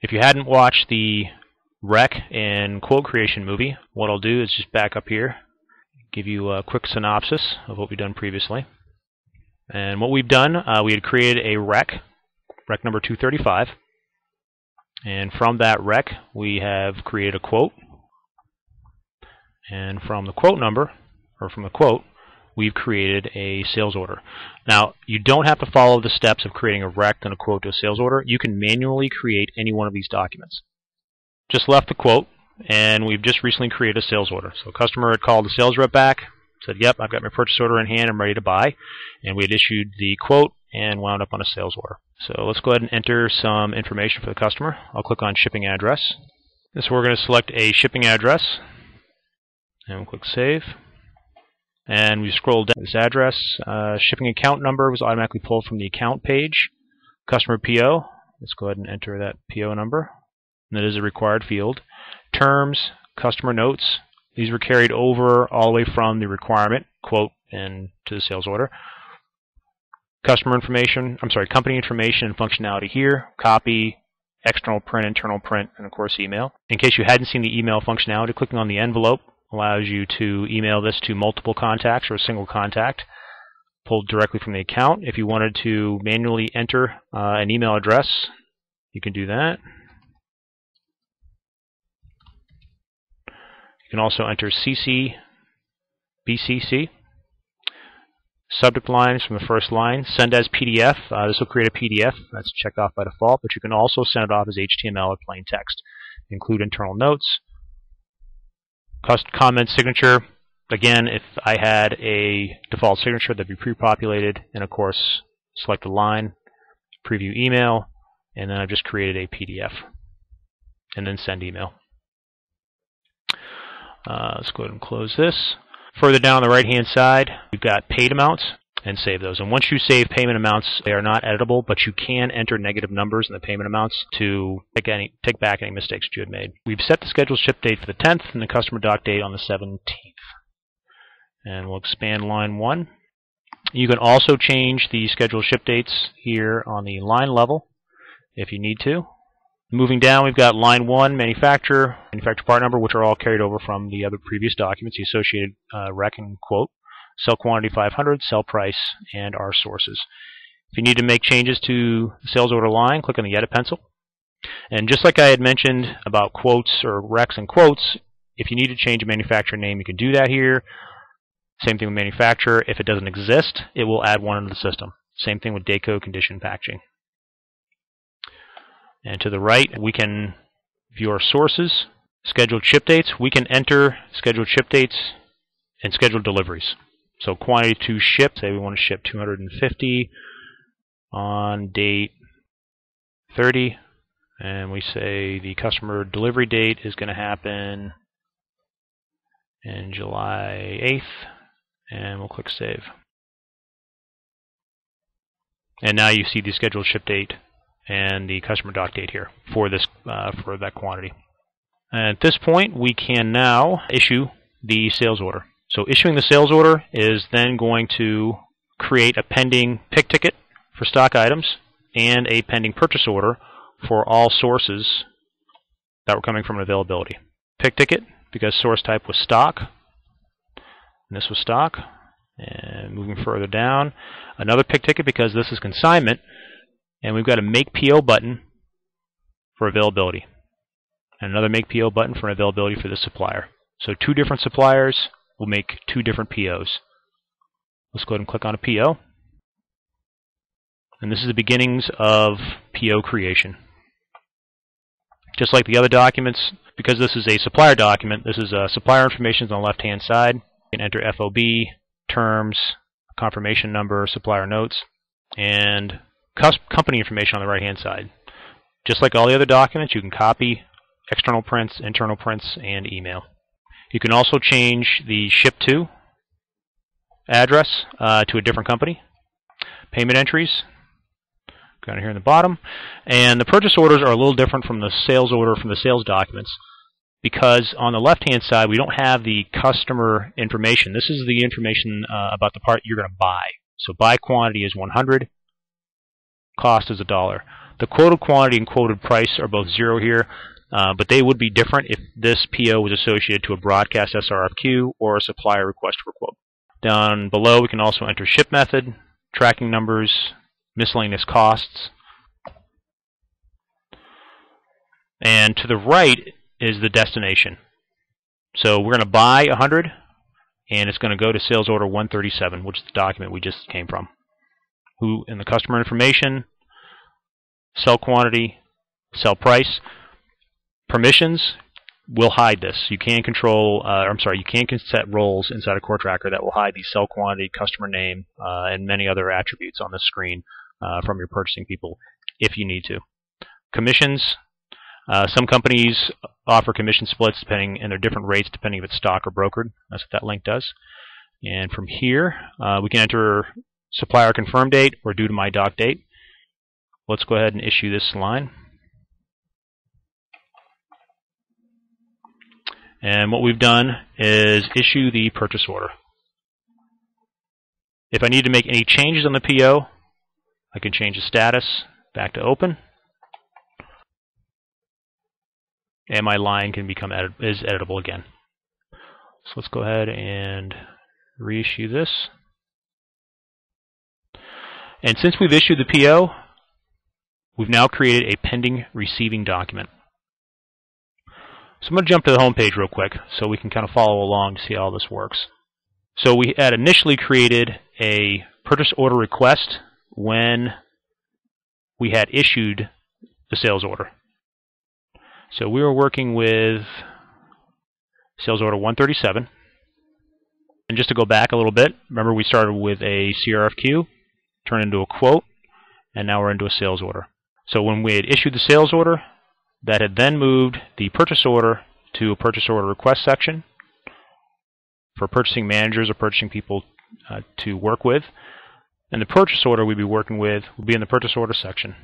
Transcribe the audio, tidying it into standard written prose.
If you hadn't watched the rec and quote creation movie, what I'll do is just back up here, give you a quick synopsis of what we've done previously. And what we've done, we had created a rec number 235, and from that rec we have created a quote, and from the quote number, or from the quote, we've created a sales order. Now, you don't have to follow the steps of creating a rec and a quote to a sales order. You can manually create any one of these documents. Just left the quote, and we've just recently created a sales order. So a customer had called the sales rep back, said, yep, I've got my purchase order in hand, I'm ready to buy. And we had issued the quote and wound up on a sales order. So let's go ahead and enter some information for the customer. I'll click on shipping address. So we're going to select a shipping address, and we'll click save. And we scroll down this address. Shipping account number was automatically pulled from the account page. Customer PO, let's go ahead and enter that PO number. And that is a required field. Terms, customer notes, these were carried over all the way from the requirement, quote, and to the sales order. Customer information, company information and functionality here. Copy, external print, internal print, and of course email. In case you hadn't seen the email functionality, clicking on the envelope allows you to email this to multiple contacts or a single contact, pulled directly from the account. If you wanted to manually enter an email address, you can do that. You can also enter CC, BCC. Subject lines from the first line. Send as PDF. This will create a PDF. That's checked off by default, but you can also send it off as HTML or plain text. Include internal notes. Comment signature. Again, if I had a default signature, that'd be pre-populated. And of course, select a line, preview email, and then I've just created a PDF. And then send email. Let's go ahead and close this. Further down on the right-hand side, we've got paid amounts, and save those. And once you save payment amounts, they are not editable, but you can enter negative numbers in the payment amounts to take back any mistakes that you had made. We've set the scheduled ship date for the 10th and the customer dock date on the 17th. And we'll expand line 1. You can also change the scheduled ship dates here on the line level if you need to. Moving down, we've got line 1, manufacturer part number, which are all carried over from the other previous documents, the associated rec and quote, sell quantity 500, sell price, and our sources. If you need to make changes to the sales order line, click on the edit pencil. And just like I had mentioned about quotes or recs and quotes, if you need to change a manufacturer name, you can do that here. Same thing with manufacturer. If it doesn't exist, it will add one into the system. Same thing with date code, condition, packaging. And to the right, we can view our sources, scheduled ship dates. We can enter scheduled ship dates and scheduled deliveries. So quantity to ship, say we want to ship 250 on date 30, and we say the customer delivery date is going to happen in July 8th, and we'll click save. And now you see the scheduled ship date and the customer dock date here for this for that quantity. And at this point, we can now issue the sales order. So issuing the sales order is then going to create a pending pick ticket for stock items and a pending purchase order for all sources that were coming from availability. Pick ticket because source type was stock, and this was stock. And moving further down, another pick ticket because this is consignment. And we've got a Make PO button for availability. And another Make PO button for availability for this supplier. So 2 different suppliers will make 2 different POs. Let's go ahead and click on a PO. And this is the beginnings of PO creation. Just like the other documents, because this is a supplier document, this is supplier information on the left-hand side. You can enter FOB, terms, confirmation number, supplier notes, and company information on the right-hand side. Just like all the other documents, you can copy external prints, internal prints, and email. You can also change the ship to address to a different company. Payment entries, down here in the bottom. And the purchase orders are a little different from the sales order from the sales documents because on the left-hand side, we don't have the customer information. This is the information about the part you're going to buy. So buy quantity is 100. Cost is $1. The quoted quantity and quoted price are both 0 here, but they would be different if this PO was associated to a broadcast SRFQ or a supplier request for quote. Down below, we can also enter ship method, tracking numbers, miscellaneous costs. And to the right is the destination. So we're going to buy 100, and it's going to go to sales order 137, which is the document we just came from. Who in the customer information, sell quantity, sell price. Permissions will hide this. You can control, you can set roles inside of CORtracker that will hide the sell quantity, customer name, and many other attributes on this screen from your purchasing people if you need to. Commissions. Some companies offer commission splits and they're different rates depending if it's stock or brokered. That's what that link does. And from here, we can enter supplier confirm date or due to my doc date. Let's go ahead and issue this line. And what we've done is issue the purchase order. If I need to make any changes on the PO, I can change the status back to open. And my line can become editable again. So let's go ahead and reissue this. And since we've issued the PO, we've now created a pending receiving document. So I'm going to jump to the home page real quick so we can kind of follow along to see how this works. So we had initially created a purchase order request when we had issued the sales order. So we were working with sales order 137. And just to go back a little bit, remember we started with a CRFQ, turned into a quote, and now we're into a sales order. So when we had issued the sales order, that had then moved the purchase order to a purchase order request section for purchasing managers or purchasing people to work with. And the purchase order we'd be working with will be in the purchase order section.